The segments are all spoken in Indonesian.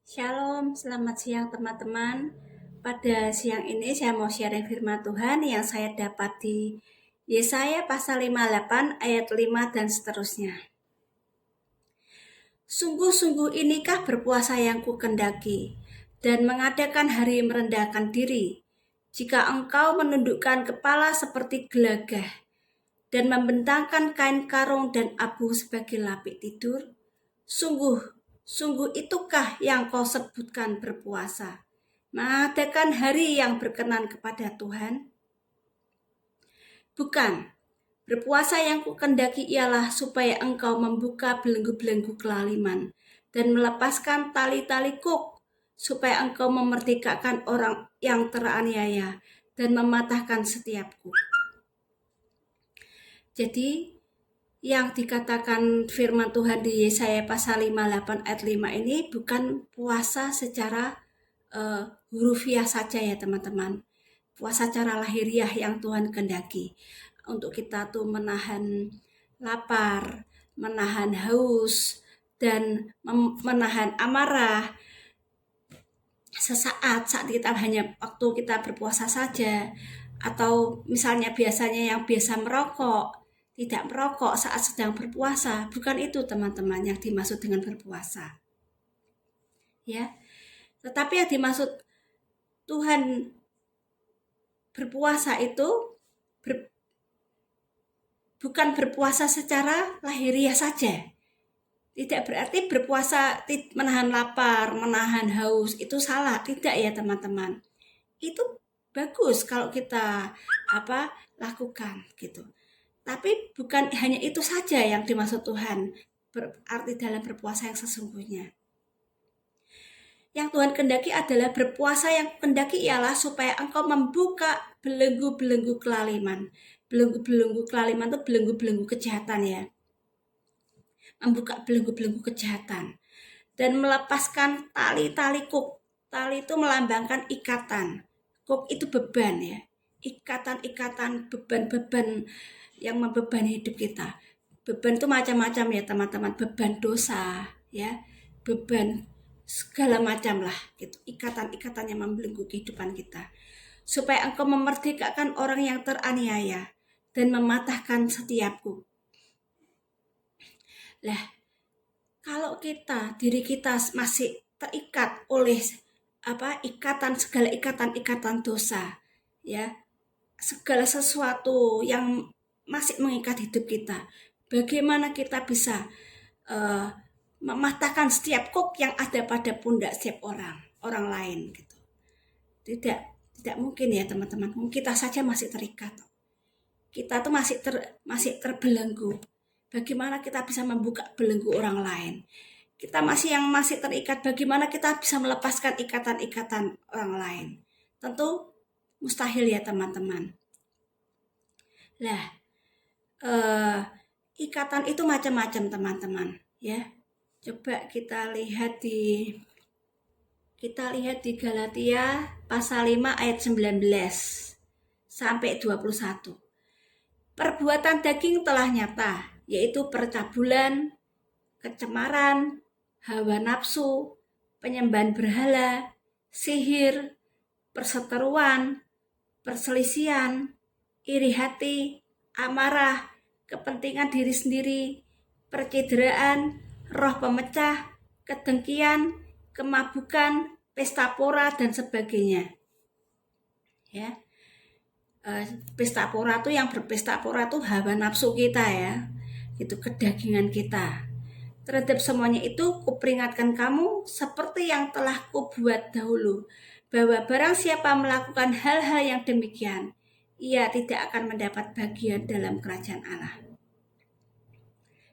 Shalom, selamat siang teman-teman. Pada siang ini saya mau sharing firman Tuhan yang saya dapat di Yesaya pasal 58 ayat 5 dan seterusnya. Sungguh-sungguh inikah berpuasa yang kukendaki dan mengadakan hari merendahkan diri, jika engkau menundukkan kepala seperti gelagah dan membentangkan kain karung dan abu sebagai lapik tidur? Sungguh itukah yang kau sebutkan berpuasa, mengadakan hari yang berkenan kepada Tuhan? Bukan, berpuasa yang kukendaki ialah supaya engkau membuka belenggu-belenggu kelaliman dan melepaskan tali-tali kuk, supaya engkau memerdekakan orang yang teraniaya dan mematahkan setiap kuk. Jadi yang dikatakan firman Tuhan di Yesaya pasal 58 ayat 5 ini bukan puasa secara hurufiah saja ya teman-teman. Puasa secara lahiriah yang Tuhan kehendaki. Untuk kita tuh menahan lapar, menahan haus, dan menahan amarah sesaat saat kita hanya waktu kita berpuasa saja. Atau misalnya biasanya yang biasa merokok, tidak merokok saat sedang berpuasa. Bukan itu teman-teman yang dimaksud dengan berpuasa. Ya. Tetapi yang dimaksud Tuhan berpuasa itu bukan berpuasa secara lahiriah saja. Tidak berarti berpuasa menahan lapar, menahan haus, itu salah. Tidak ya teman-teman. Itu bagus kalau kita lakukan gitu. Tapi bukan hanya itu saja yang dimaksud Tuhan, berarti dalam berpuasa yang sesungguhnya. Yang Tuhan kehendaki adalah berpuasa yang kehendaki ialah supaya engkau membuka belenggu-belenggu kelaliman. Belenggu-belenggu kelaliman itu belenggu-belenggu kejahatan ya. Membuka belenggu-belenggu kejahatan. Dan melepaskan tali-tali kuk. Tali itu melambangkan ikatan. Kuk itu beban ya. Ikatan-ikatan, beban-beban yang membebani hidup kita. Beban itu macam-macam ya teman-teman. Beban dosa ya. Beban segala macam lah gitu. Ikatan-ikatan yang membelenggu kehidupan kita. Supaya engkau memerdekakan orang yang teraniaya dan mematahkan setiap kuk. Lah, kalau diri kita masih terikat oleh segala ikatan dosa, ya, segala sesuatu yang masih mengikat hidup kita, bagaimana kita bisa mematahkan setiap kuk yang ada pada pundak setiap orang lain gitu. Tidak mungkin ya teman-teman. Kita saja masih terikat. Kita tuh masih terbelenggu. Bagaimana kita bisa membuka belenggu orang lain? Kita masih terikat. Bagaimana kita bisa melepaskan ikatan-ikatan orang lain? Tentu mustahil ya teman-teman. Lah, ikatan itu macam-macam teman-teman, ya. Coba kita lihat di Galatia pasal 5 ayat 19 sampai 21. Perbuatan daging telah nyata, yaitu percabulan, kecemaran, hawa nafsu, penyembahan berhala, sihir, perseteruan, perselisihan, iri hati, amarah, kepentingan diri sendiri, percideraan, roh pemecah, kedengkian, kemabukan, pesta pora dan sebagainya. Ya. Pesta pora itu yang berpesta pora itu hawa nafsu kita ya. Itu kedagingan kita. Terhadap semuanya itu kuperingatkan kamu seperti yang telah kubuat dahulu, bahwa barang siapa melakukan hal-hal yang demikian, ia tidak akan mendapat bagian dalam kerajaan Allah.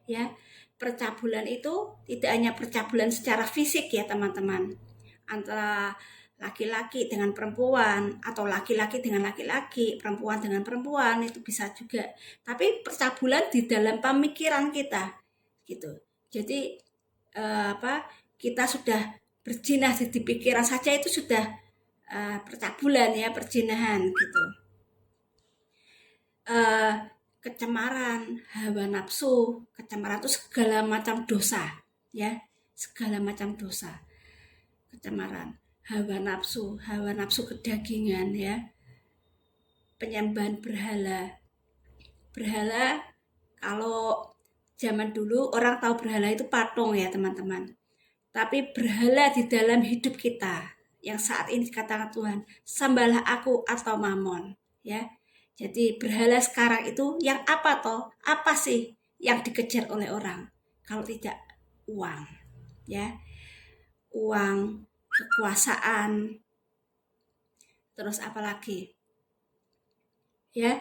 Ya, percabulan itu tidak hanya percabulan secara fisik ya teman-teman, antara laki-laki dengan perempuan atau laki-laki dengan laki-laki, perempuan dengan perempuan, itu bisa juga. Tapi percabulan di dalam pemikiran kita gitu. Jadi kita sudah berjinah di pikiran saja itu sudah percabulan ya, perjinahan gitu. Kecemaran, hawa nafsu, kecemaran itu segala macam dosa ya, segala macam dosa. kecemaran, hawa nafsu kedagingan ya, penyembahan berhala. Berhala, kalau zaman dulu orang tahu berhala itu patung ya teman-teman. Tapi berhala di dalam hidup kita yang saat ini dikatakan Tuhan, sembahlah aku atau mamon ya. Jadi berhala sekarang itu yang apa toh? Apa sih yang dikejar oleh orang? Kalau tidak uang ya. Uang, kekuasaan, terus apa lagi? Ya,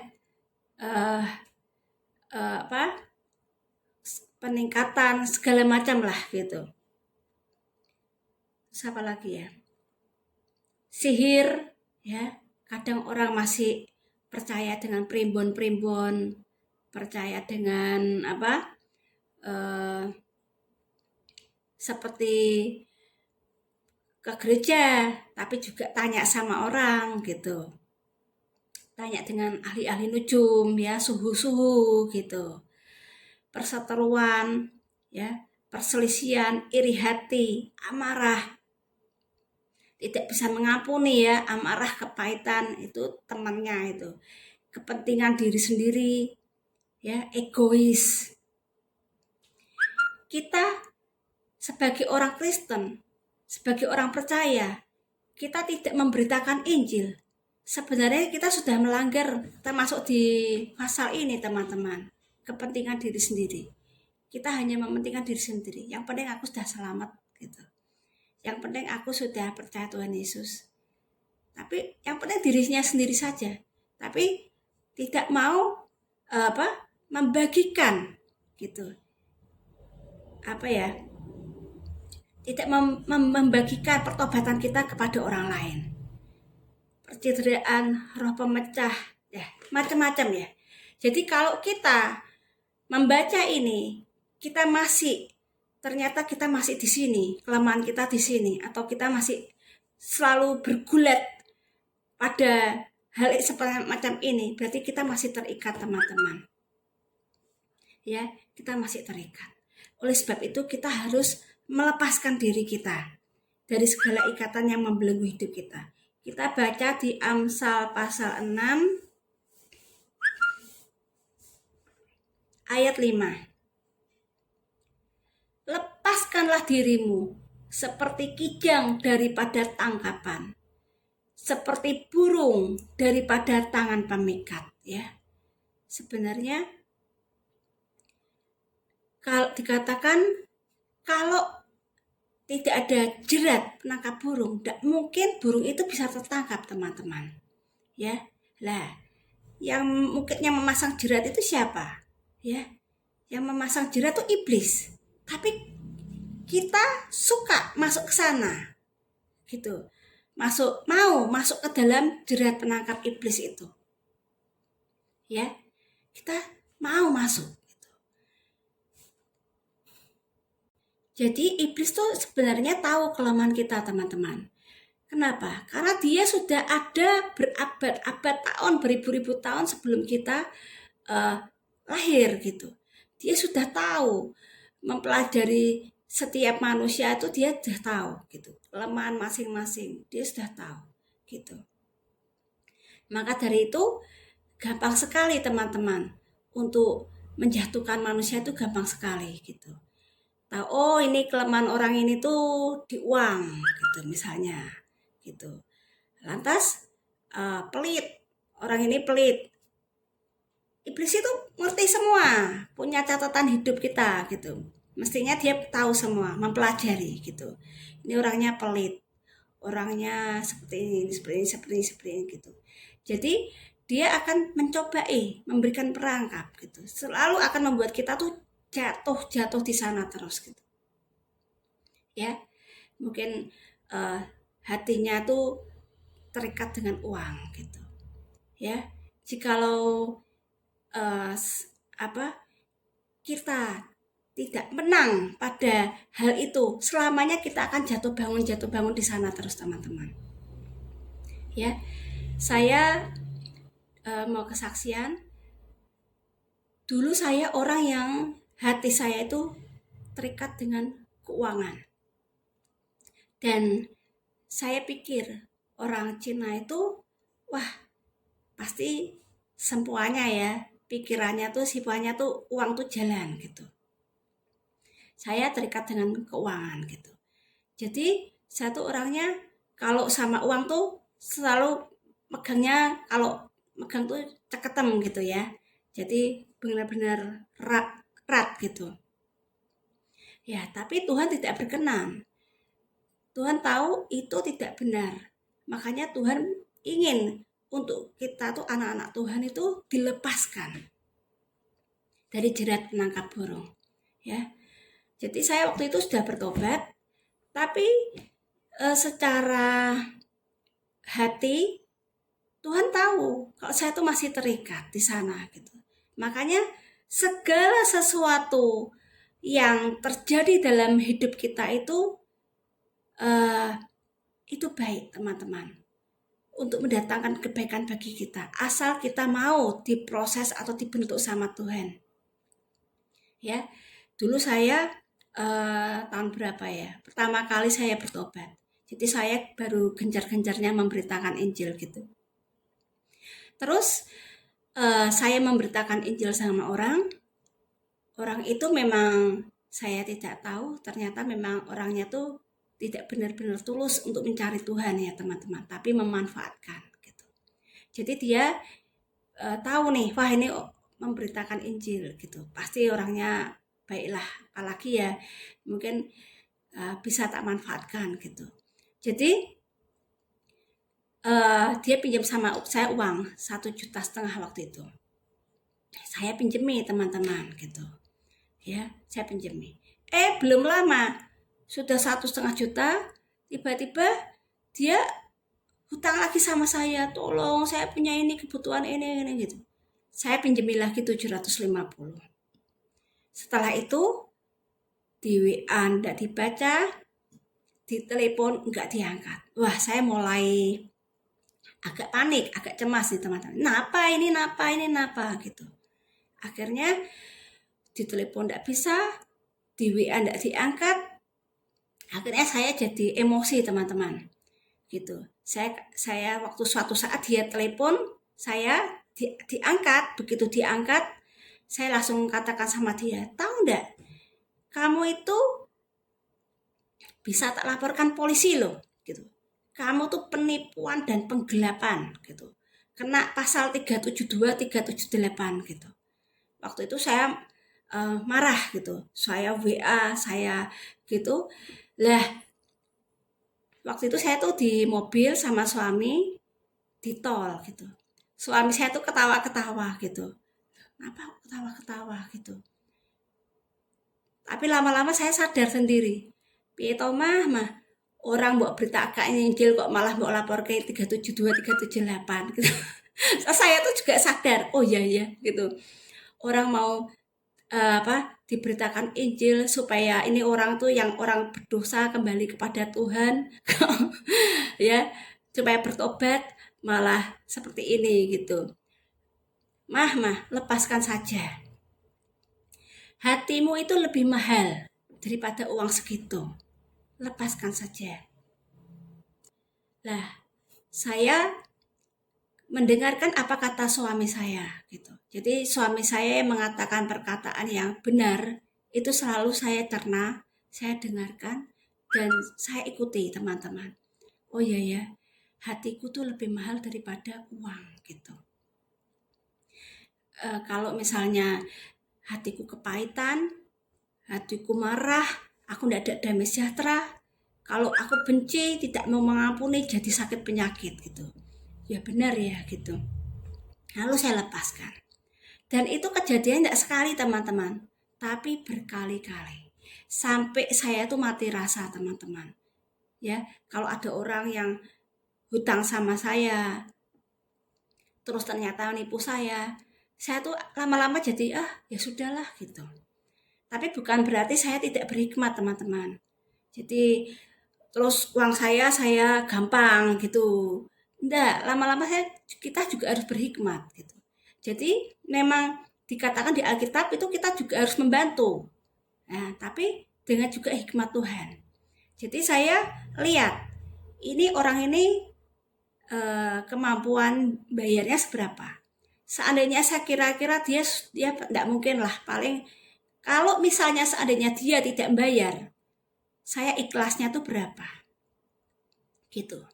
apa? Peningkatan segala macam lah gitu. Terus apa lagi ya? Sihir ya. Kadang orang masih percaya dengan primbon-primbon, percaya dengan apa? Seperti ke gereja, tapi juga tanya sama orang gitu. Tanya dengan ahli-ahli nujum ya, suhu-suhu gitu. Perseteruan ya, perselisihan, iri hati, amarah, tidak bisa mengampuni ya, amarah, kepahitan itu temannya itu. Kepentingan diri sendiri ya, egois. Kita sebagai orang Kristen, sebagai orang percaya, kita tidak memberitakan Injil. Sebenarnya kita sudah melanggar, termasuk di pasal ini teman-teman. Kepentingan diri sendiri. Kita hanya mementingkan diri sendiri. Yang penting aku sudah selamat gitu. Yang penting aku sudah percaya Tuhan Yesus. Tapi yang penting dirinya sendiri saja. Tapi tidak mau membagikan gitu. Apa ya? Tidak membagikan pertobatan kita kepada orang lain. Percideraan, roh pemecah, ya macam-macam ya. Jadi kalau kita membaca ini, ternyata kita masih di sini, kelemahan kita di sini, atau kita masih selalu bergulat pada hal seperti macam ini, berarti kita masih terikat teman-teman. Ya, kita masih terikat. Oleh sebab itu kita harus melepaskan diri kita dari segala ikatan yang membelenggu hidup kita. Kita baca di Amsal pasal 6 ayat 5. Lepaskanlah dirimu seperti kijang daripada tangkapan, seperti burung daripada tangan pemikat ya. Sebenarnya kalau dikatakan kalau tidak ada jerat penangkap burung, tidak mungkin burung itu bisa tertangkap teman-teman ya. Lah, yang mungkinnya memasang jerat itu siapa ya? Yang memasang jerat itu iblis. Tapi kita suka masuk ke sana gitu, mau masuk ke dalam jerat penangkap iblis itu ya, kita mau masuk gitu. Jadi iblis tuh sebenarnya tahu kelemahan kita teman-teman. Kenapa? Karena dia sudah ada berabad-abad tahun, beribu-ribu tahun sebelum kita lahir gitu. Dia sudah tahu, mempelajari setiap manusia itu dia sudah tahu gitu. Kelemahan masing-masing dia sudah tahu gitu. Maka dari itu gampang sekali teman-teman untuk menjatuhkan manusia, itu gampang sekali gitu. Tahu, oh ini kelemahan orang ini tuh di uang gitu misalnya gitu. Lantas pelit, orang ini pelit. Iblis itu ngerti semua, punya catatan hidup kita gitu. Mestinya dia tahu semua, mempelajari gitu. Ini orangnya pelit, orangnya seperti ini gitu. Jadi dia akan mencoba memberikan perangkap gitu. Selalu akan membuat kita tuh jatuh di sana terus gitu. Ya, mungkin hatinya tuh terikat dengan uang gitu. Ya, jikalau kita tidak menang pada hal itu, selamanya kita akan jatuh bangun di sana terus teman-teman. Ya, saya mau kesaksian. Dulu saya orang yang hati saya itu terikat dengan keuangan, dan saya pikir orang Cina itu, wah pasti sempuanya ya, pikirannya tuh sifatnya tuh uang tuh jalan gitu. Saya terikat dengan keuangan gitu. Jadi saya tuh orangnya kalau sama uang tuh selalu megangnya, kalau megang tuh ceketem gitu ya. Jadi benar-benar erat, erat gitu. Ya, tapi Tuhan tidak berkenan. Tuhan tahu itu tidak benar. Makanya Tuhan ingin untuk kita tuh anak-anak Tuhan itu dilepaskan dari jerat penangkap burung. Ya. Jadi saya waktu itu sudah bertobat, tapi secara hati Tuhan tahu kalau saya tuh masih terikat di sana gitu. Makanya segala sesuatu yang terjadi dalam hidup kita itu baik teman-teman, untuk mendatangkan kebaikan bagi kita, asal kita mau diproses atau dibentuk sama Tuhan. Ya, dulu saya tahun berapa ya? Pertama kali saya bertobat. Jadi saya baru gencar-gencarnya memberitakan Injil gitu. Terus saya memberitakan Injil sama orang itu memang saya tidak tahu, ternyata memang orangnya tuh tidak benar-benar tulus untuk mencari Tuhan ya teman-teman, tapi memanfaatkan gitu. Jadi dia tahu nih, wah ini memberitakan Injil gitu, pasti orangnya baiklah, apalagi ya mungkin bisa tak manfaatkan gitu. Jadi dia pinjam sama saya uang 1,5 juta waktu itu. Saya pinjemi teman-teman gitu. Ya, saya pinjemi. Belum lama sudah 1,5 juta, tiba-tiba dia hutang lagi sama saya, tolong saya punya ini kebutuhan ini gitu. Saya pinjemi lagi 750. Setelah itu di WA enggak dibaca, di telepon enggak diangkat. Wah, saya mulai agak panik, agak cemas nih teman-teman. Napa ini gitu. Akhirnya di telepon enggak bisa, di WA enggak diangkat. Akhirnya saya jadi emosi teman-teman. Gitu. Saya waktu suatu saat dia telepon, saya diangkat, begitu diangkat, saya langsung katakan sama dia, tahu enggak, kamu itu bisa tak laporkan polisi loh, gitu. Kamu tuh penipuan dan penggelapan, gitu. Kena pasal 372, 378, gitu. Waktu itu saya marah, gitu. Saya WA, saya gitu. Lah, waktu itu saya tuh di mobil sama suami, di tol, gitu. Suami saya tuh ketawa-ketawa, gitu. Kenapa ketawa-ketawa, gitu. Tapi lama-lama saya sadar sendiri. Piye to mah orang mbok beritakan Injil kok malah mbok lapor ke 372 378 gitu. Saya tuh juga sadar, oh iya ya gitu. Orang mau diberitakan Injil supaya ini orang tuh yang orang berdosa kembali kepada Tuhan. Ya, supaya bertobat, malah seperti ini gitu. Mah, lepaskan saja. Hatimu itu lebih mahal daripada uang segitu. Lepaskan saja. Lah, saya mendengarkan apa kata suami saya gitu. Jadi suami saya mengatakan perkataan yang benar, itu selalu saya cerna, saya dengarkan dan saya ikuti teman-teman. Oh iya ya, hatiku tuh lebih mahal daripada uang gitu. Kalau misalnya hatiku kepahitan, hatiku marah, aku tidak ada damai sejahtera. Kalau aku benci, tidak mau mengampuni, jadi sakit penyakit gitu. Ya benar ya gitu. Lalu saya lepaskan. Dan itu kejadian tidak sekali teman-teman, tapi berkali-kali. Sampai saya tuh mati rasa teman-teman. Ya, kalau ada orang yang hutang sama saya, terus ternyata nipu saya tuh lama-lama jadi ya sudahlah gitu. Tapi bukan berarti saya tidak berhikmat teman-teman. Jadi terus uang saya gampang gitu. Enggak, lama-lama kita juga harus berhikmat gitu. Jadi memang dikatakan di Alkitab itu kita juga harus membantu. Nah, tapi dengan juga hikmat Tuhan. Jadi saya lihat ini orang ini kemampuan bayarnya seberapa. Seandainya saya kira-kira dia tidak mungkin lah, paling kalau misalnya seandainya dia tidak bayar, saya ikhlasnya tuh berapa gitu.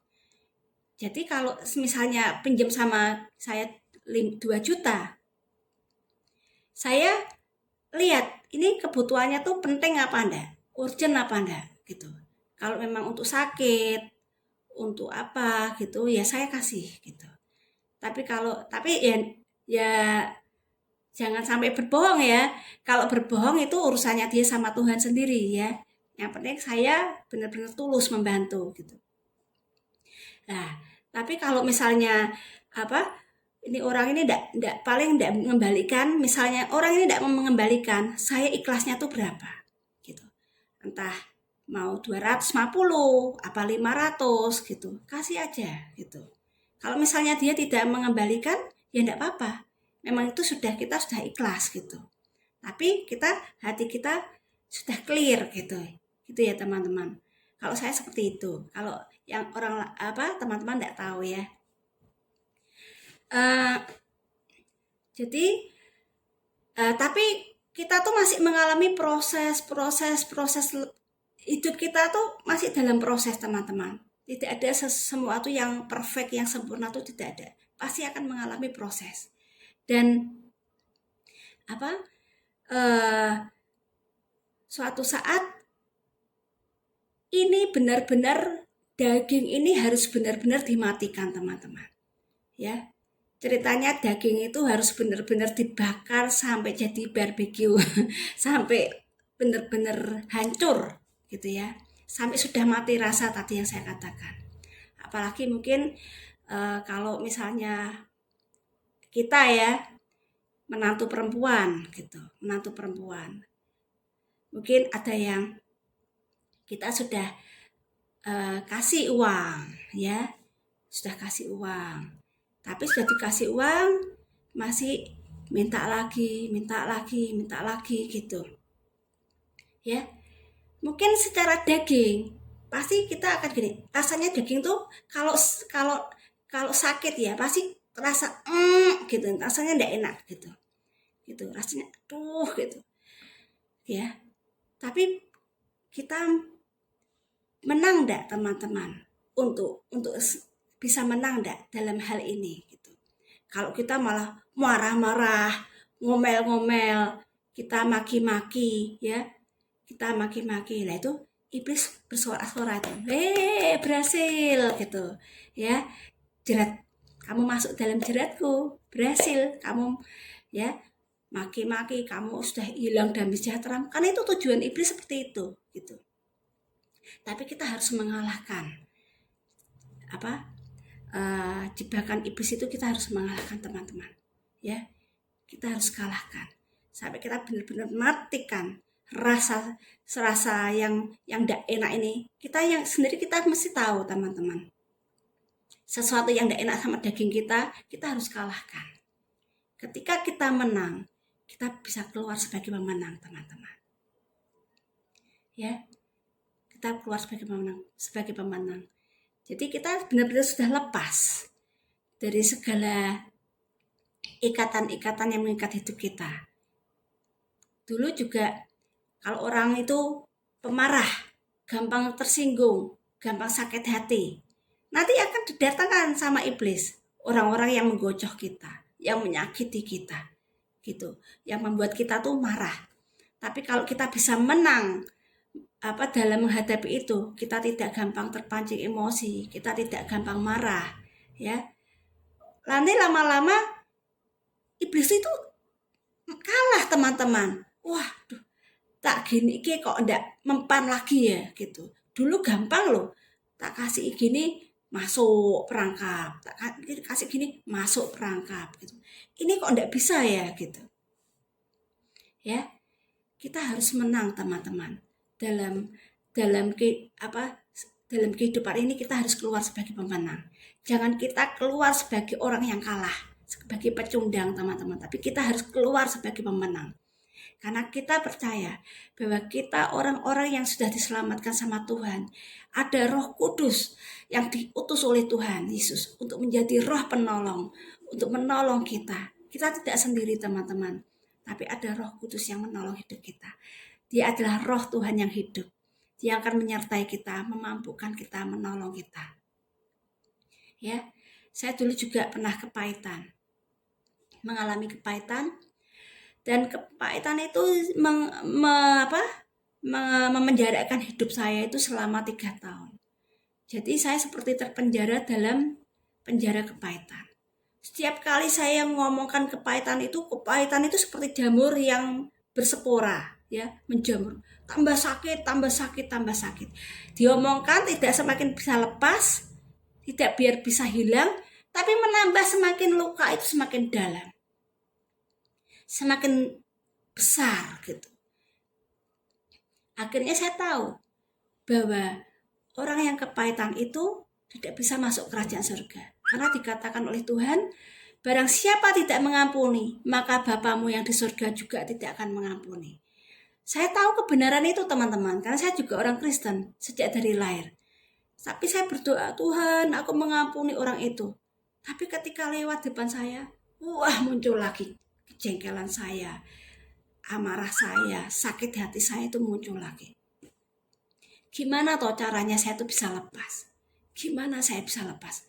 Jadi kalau misalnya pinjam sama saya 2 juta, saya lihat ini kebutuhannya tuh penting apa enggak, urgent apa enggak gitu. Kalau memang untuk sakit, untuk apa gitu ya saya kasih gitu. Tapi ya jangan sampai berbohong ya. Kalau berbohong itu urusannya dia sama Tuhan sendiri ya. Yang penting saya benar-benar tulus membantu gitu. Nah, tapi kalau misalnya ini orang ini paling tidak mengembalikan, misalnya orang ini tidak mengembalikan, saya ikhlasnya tuh berapa gitu. Entah mau 250 apa 500 gitu, kasih aja gitu. Kalau misalnya dia tidak mengembalikan, ya enggak apa-apa. Memang itu kita sudah ikhlas gitu. Tapi hati kita sudah clear gitu. Gitu ya teman-teman. Kalau saya seperti itu. Kalau yang teman-teman enggak tahu ya. Tapi kita tuh masih mengalami proses hidup kita tuh masih dalam proses teman-teman. Tidak ada sesuatu yang perfect, yang sempurna tuh tidak ada. Pasti akan mengalami proses. Dan suatu saat ini benar-benar daging ini harus benar-benar dimatikan teman-teman. Ya. Ceritanya daging itu harus benar-benar dibakar sampai jadi barbecue, sampai benar-benar hancur gitu ya, sampai sudah mati rasa tadi yang saya katakan. Apalagi mungkin kalau misalnya kita ya menantu perempuan gitu, mungkin ada yang kita sudah kasih uang ya, tapi sudah dikasih uang masih minta lagi gitu ya. Mungkin secara daging pasti kita akan gini, rasanya daging tuh kalau sakit ya pasti terasa gitu, rasanya enggak enak gitu rasanya gitu ya. Tapi kita menang enggak teman-teman untuk bisa menang enggak dalam hal ini gitu. Kalau kita malah marah-marah, ngomel-ngomel, kita maki-maki ya, lah itu iblis bersorak-sorak itu, berhasil gitu ya, jerat, kamu masuk dalam jeratku, berhasil kamu ya, maki-maki, kamu sudah hilang dan sejahtera. Karena itu tujuan iblis seperti itu gitu. Tapi kita harus mengalahkan jebakan iblis itu, kita harus mengalahkan teman-teman ya. Kita harus kalahkan sampai kita benar-benar matikan serasa yang tidak enak ini. Kita mesti tahu teman-teman, sesuatu yang tidak enak sama daging kita harus kalahkan. Ketika kita menang, kita bisa keluar sebagai pemenang teman-teman ya. Kita keluar sebagai pemenang. Jadi kita benar-benar sudah lepas dari segala ikatan-ikatan yang mengikat hidup kita. Dulu juga kalau orang itu pemarah, gampang tersinggung, gampang sakit hati, nanti akan didatangkan sama iblis orang-orang yang menggocok kita, yang menyakiti kita gitu, yang membuat kita tuh marah. Tapi kalau kita bisa menang dalam menghadapi itu, kita tidak gampang terpancing emosi, kita tidak gampang marah ya. Nanti lama-lama iblis itu kalah teman-teman. Waduh, tak gini kok ndak mempan lagi ya gitu. Dulu gampang loh, tak kasih gini masuk perangkap, tak kasih gini masuk perangkap gitu. Ini kok ndak bisa ya gitu ya. Kita harus menang teman-teman. Dalam kehidupan ini kita harus keluar sebagai pemenang. Jangan kita keluar sebagai orang yang kalah, sebagai pecundang teman-teman, tapi kita harus keluar sebagai pemenang. Karena kita percaya bahwa kita orang-orang yang sudah diselamatkan sama Tuhan. Ada Roh Kudus yang diutus oleh Tuhan Yesus untuk menjadi roh penolong, untuk menolong kita. Kita tidak sendiri teman-teman, tapi ada Roh Kudus yang menolong hidup kita. Dia adalah roh Tuhan yang hidup. Dia akan menyertai kita, memampukan kita, menolong kita. Ya, saya dulu juga pernah kepahitan, mengalami kepahitan, dan kepahitan itu memenjarakan hidup saya itu selama 3 tahun. Jadi saya seperti terpenjara dalam penjara kepahitan. Setiap kali saya ngomongkan kepahitan itu seperti jamur yang berspora, ya, menjamur. Tambah sakit, tambah sakit, tambah sakit. Diomongkan tidak semakin bisa lepas, tidak biar bisa hilang, tapi menambah semakin luka itu semakin dalam. Semakin besar gitu. Akhirnya saya tahu bahwa orang yang kepahitan itu tidak bisa masuk kerajaan surga. Karena dikatakan oleh Tuhan, barang siapa tidak mengampuni, maka Bapamu yang di surga juga tidak akan mengampuni. Saya tahu kebenaran itu teman-teman, karena saya juga orang Kristen sejak dari lahir. Tapi saya berdoa, Tuhan aku mengampuni orang itu. Tapi ketika lewat depan saya, muncul lagi kejengkelan saya, amarah saya, sakit hati saya itu muncul lagi. Gimana toh caranya saya tuh bisa lepas? Gimana saya bisa lepas?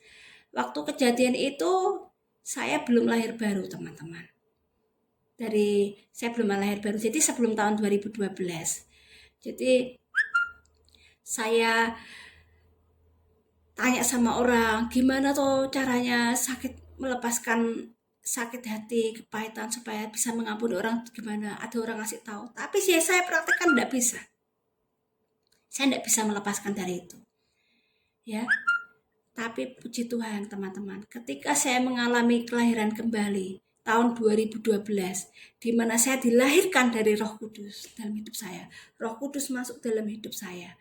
Waktu kejadian itu saya belum lahir baru teman-teman. Saya belum lahir baru, jadi sebelum tahun 2012. Jadi saya tanya sama orang, gimana tuh caranya melepaskan sakit hati, kepahitan supaya bisa mengampuni orang, gimana? Ada orang ngasih tahu, tapi saya praktekkan tidak bisa. Saya tidak bisa melepaskan dari itu. Ya. Tapi puji Tuhan teman-teman, ketika saya mengalami kelahiran kembali tahun 2012, di mana saya dilahirkan dari Roh Kudus dalam hidup saya. Roh Kudus masuk dalam hidup saya.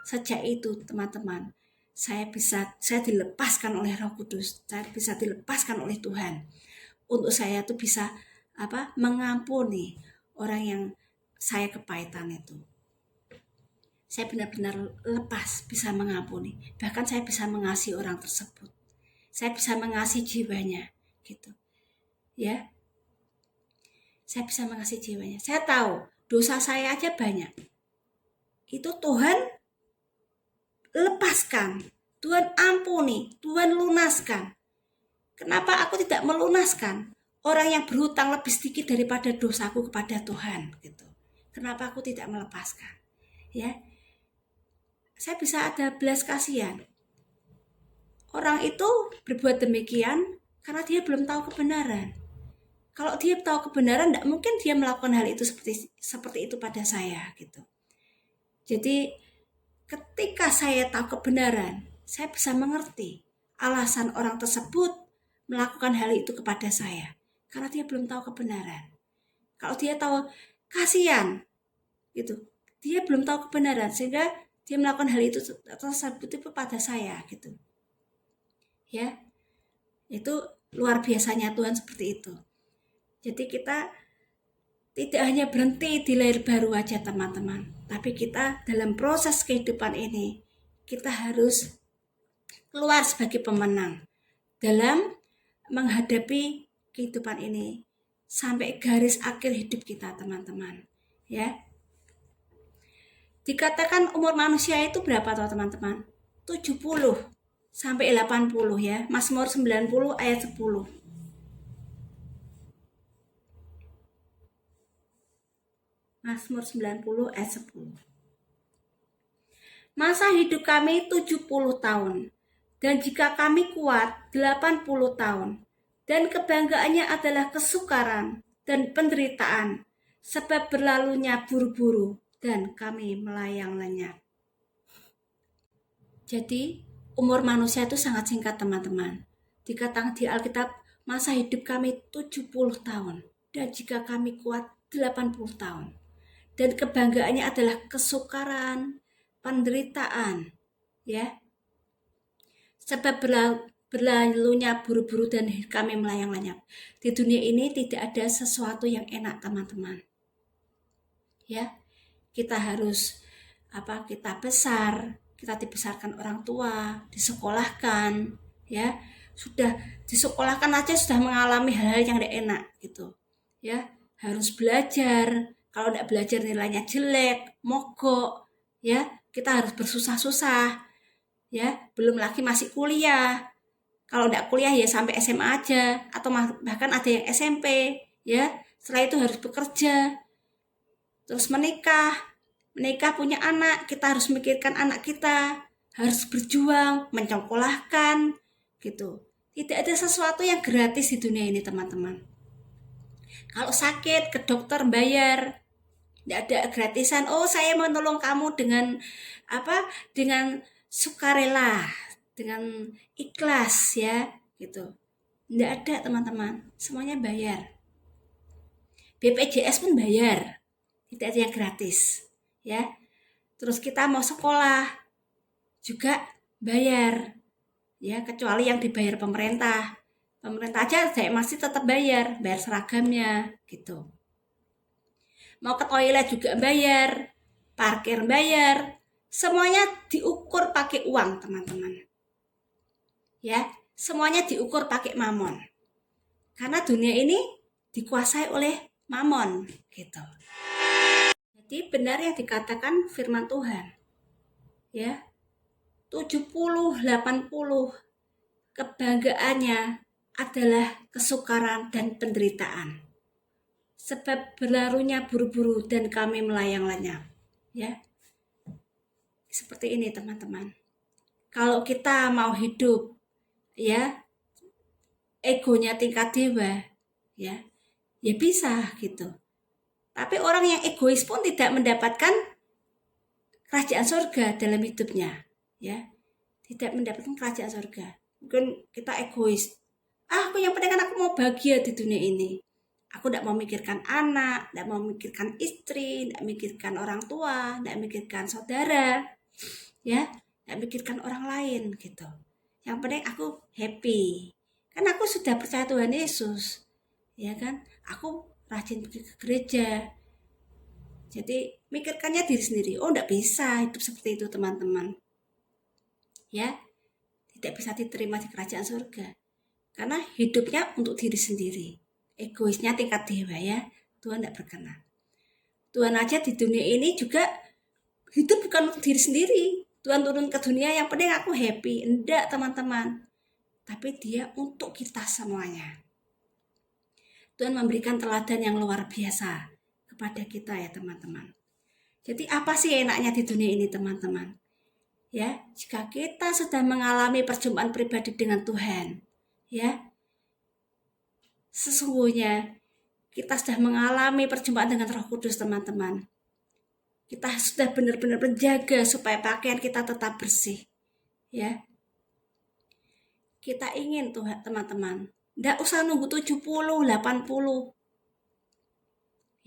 Sejak itu teman-teman, saya dilepaskan oleh Roh Kudus, saya bisa dilepaskan oleh Tuhan. Untuk saya tuh bisa mengampuni orang yang saya kepahitan itu. Saya benar-benar lepas, bisa mengampuni. Bahkan saya bisa mengasihi orang tersebut. Saya bisa mengasihi jiwanya, gitu. Ya. Saya bisa mengasihi jiwanya. Saya tahu dosa saya aja banyak. Itu Tuhan lepaskan, Tuhan ampuni, Tuhan lunaskan. Kenapa aku tidak melunaskan? Orang yang berhutang lebih sedikit daripada dosaku kepada Tuhan, gitu. Kenapa aku tidak melepaskan? Ya. Saya bisa ada belas kasihan. Orang itu berbuat demikian karena dia belum tahu kebenaran. Kalau dia tahu kebenaran, tidak mungkin dia melakukan hal itu seperti itu pada saya, gitu. Jadi ketika saya tahu kebenaran, saya bisa mengerti alasan orang tersebut melakukan hal itu kepada saya, karena dia belum tahu kebenaran. Kalau dia tahu, kasihan, gitu. Dia belum tahu kebenaran sehingga dia melakukan hal itu tersebut itu pada saya, gitu. Ya, itu luar biasanya Tuhan seperti itu. Jadi kita tidak hanya berhenti di lahir baru aja teman-teman, tapi kita dalam proses kehidupan ini kita harus keluar sebagai pemenang dalam menghadapi kehidupan ini sampai garis akhir hidup kita teman-teman. Ya. Dikatakan umur manusia itu berapa toh teman-teman? 70 sampai 80 ya. Mazmur 90 ayat 10. Mazmur 90 ayat 10. Masa hidup kami 70 tahun, dan jika kami kuat 80 tahun, dan kebanggaannya adalah kesukaran dan penderitaan, sebab berlalunya buru-buru dan kami melayang lenyap. Jadi umur manusia itu sangat singkat teman-teman. Dikatakan di Alkitab, masa hidup kami 70 tahun, dan jika kami kuat 80 tahun. Dan kebanggaannya adalah kesukaran, penderitaan, ya. Sebab berlalunya buru-buru dan kami melayang lenyap. Di dunia ini tidak ada sesuatu yang enak teman-teman. ya. Kita harus kita besar, kita dibesarkan orang tua, disekolahkan, ya. Sudah disekolahkan aja sudah mengalami hal-hal yang tidak enak gitu, ya. Harus belajar. Kalau tidak belajar nilainya jelek, mogok, ya. Kita harus bersusah-susah, ya. Belum lagi masih kuliah. Kalau tidak kuliah ya sampai SMA aja, atau bahkan ada yang SMP, ya. Setelah itu harus bekerja, terus menikah punya anak, kita harus mikirkan anak kita, harus berjuang, mencekolahkan, gitu. Tidak ada sesuatu yang gratis di dunia ini, teman-teman. Kalau sakit ke dokter bayar, tidak ada gratisan. Oh, saya mau nolong kamu dengan dengan sukarela, dengan ikhlas, ya, gitu. Tidak ada, teman-teman. Semuanya bayar. BPJS pun bayar. Tidak ada yang gratis, ya. Terus kita mau sekolah juga bayar, ya, kecuali yang dibayar pemerintah aja saya masih tetap bayar seragamnya gitu. Mau ke toilet juga bayar, parkir bayar, semuanya diukur pakai uang, teman-teman, ya. Semuanya diukur pakai mamon, karena dunia ini dikuasai oleh mamon gitu. Jadi benar yang dikatakan firman Tuhan, ya, 70-80 kebanggaannya adalah kesukaran dan penderitaan, sebab berlarunya buru-buru dan kami melayang lenyap, ya. Seperti ini, teman-teman. Kalau kita mau hidup, ya, egonya tingkat dewa, ya bisa gitu. Tapi orang yang egois pun tidak mendapatkan kerajaan surga dalam hidupnya, ya. Tidak mendapatkan kerajaan surga. Mungkin kita egois. Aku yang penting kan aku mau bahagia di dunia ini. Aku tidak mau memikirkan anak, tidak mau memikirkan istri, tidak memikirkan orang tua, tidak memikirkan saudara, ya, tidak memikirkan orang lain gitu. Yang penting aku happy. Kan aku sudah percaya Tuhan Yesus, ya kan? Aku rajin pergi ke gereja. Jadi mikirkannya diri sendiri. Oh, tidak bisa hidup seperti itu, teman-teman, ya. Tidak bisa diterima di kerajaan surga, karena hidupnya untuk diri sendiri, egoisnya tingkat dewa, ya. Tuhan tidak berkenan. Tuhan aja di dunia ini juga hidup bukan untuk diri sendiri. Tuhan turun ke dunia yang penting aku happy. Enggak, teman-teman, tapi dia untuk kita semuanya. Tuhan memberikan teladan yang luar biasa kepada kita, ya, teman-teman. Jadi apa sih enaknya di dunia ini, teman-teman? Ya, jika kita sudah mengalami perjumpaan pribadi dengan Tuhan, ya, sesungguhnya kita sudah mengalami perjumpaan dengan Roh Kudus, teman-teman. Kita sudah benar-benar menjaga supaya pakaian kita tetap bersih, ya. Kita ingin Tuhan, teman-teman, tidak usah nunggu 70-80,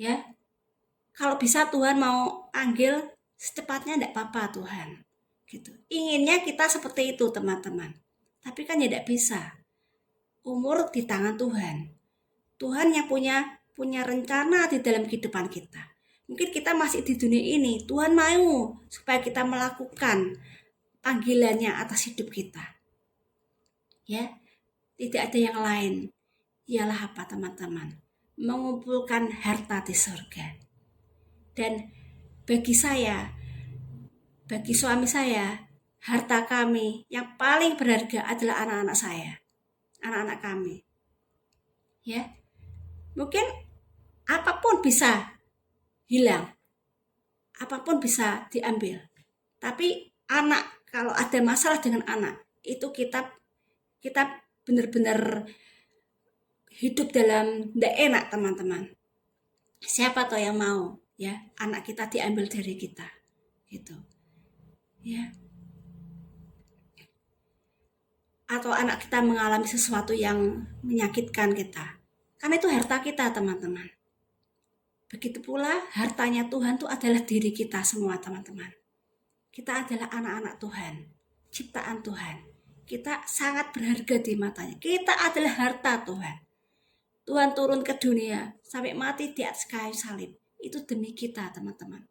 ya. Kalau bisa Tuhan mau panggil secepatnya, tidak apa-apa, Tuhan, gitu. Inginnya kita seperti itu, teman-teman. Tapi kan tidak bisa. Umur di tangan Tuhan. Tuhan yang punya rencana di dalam kehidupan kita. Mungkin kita masih di dunia ini, Tuhan mau supaya kita melakukan panggilannya atas hidup kita, ya. Tidak ada yang lain. Ialah apa, teman-teman? Mengumpulkan harta di surga. Dan bagi saya, bagi suami saya, harta kami yang paling berharga adalah anak-anak saya, anak-anak kami, ya. Mungkin apapun bisa hilang, apapun bisa diambil, tapi anak, kalau ada masalah dengan anak, itu kita benar-benar hidup dalam tidak enak, teman-teman. Siapa toh yang mau, ya, anak kita diambil dari kita, gitu, ya. Atau anak kita mengalami sesuatu yang menyakitkan kita, karena itu harta kita, teman-teman. Begitu pula hartanya Tuhan itu adalah diri kita semua, teman-teman. Kita adalah anak-anak Tuhan, ciptaan Tuhan. Kita sangat berharga di matanya. Kita adalah harta Tuhan. Tuhan turun ke dunia sampai mati di atas kayu salib. itu demi kita, teman-teman.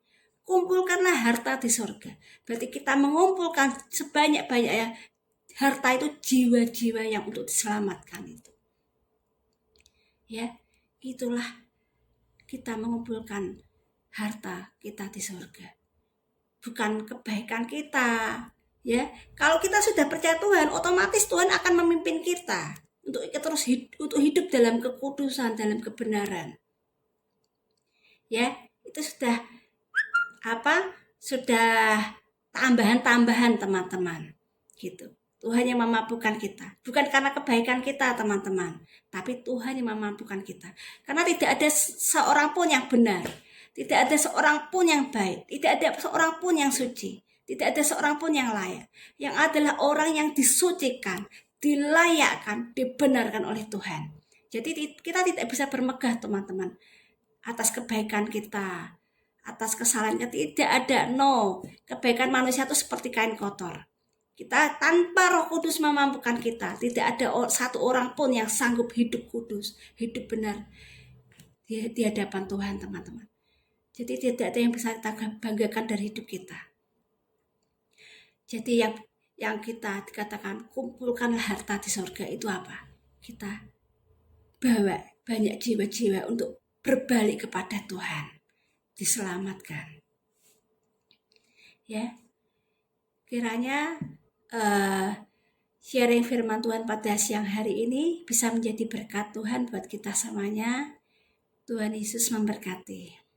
Kumpulkanlah harta di surga. Berarti kita mengumpulkan sebanyak-banyaknya harta itu, jiwa-jiwa yang untuk diselamatkan itu. Ya, itulah kita mengumpulkan harta kita di surga. Bukan kebaikan kita, ya. Kalau kita sudah percaya Tuhan, otomatis Tuhan akan memimpin kita untuk terus hidup dalam kekudusan, dalam kebenaran. Ya, itu sudah sudah tambahan-tambahan, teman-teman. Gitu. Tuhan yang memampukan kita. Bukan karena kebaikan kita, teman-teman, tapi Tuhan yang memampukan kita. Karena tidak ada seorang pun yang benar. Tidak ada seorang pun yang baik. Tidak ada seorang pun yang suci. Tidak ada seorang pun yang layak. Yang adalah orang yang disucikan, dilayakkan, dibenarkan oleh Tuhan. Jadi kita tidak bisa bermegah, teman-teman, atas kebaikan kita, atas kesalahan kita. Tidak ada. No. Kebaikan manusia itu seperti kain kotor. Kita tanpa Roh Kudus memampukan kita, tidak ada satu orang pun yang sanggup hidup kudus, hidup benar di hadapan Tuhan, teman-teman. Jadi tidak ada yang bisa kita banggakan dari hidup kita. Jadi yang kita dikatakan kumpulkanlah harta di surga itu apa? Kita bawa banyak jiwa-jiwa untuk berbalik kepada Tuhan, diselamatkan. Ya, kiranya sharing firman Tuhan pada siang hari ini bisa menjadi berkat Tuhan buat kita semuanya. Tuhan Yesus memberkati.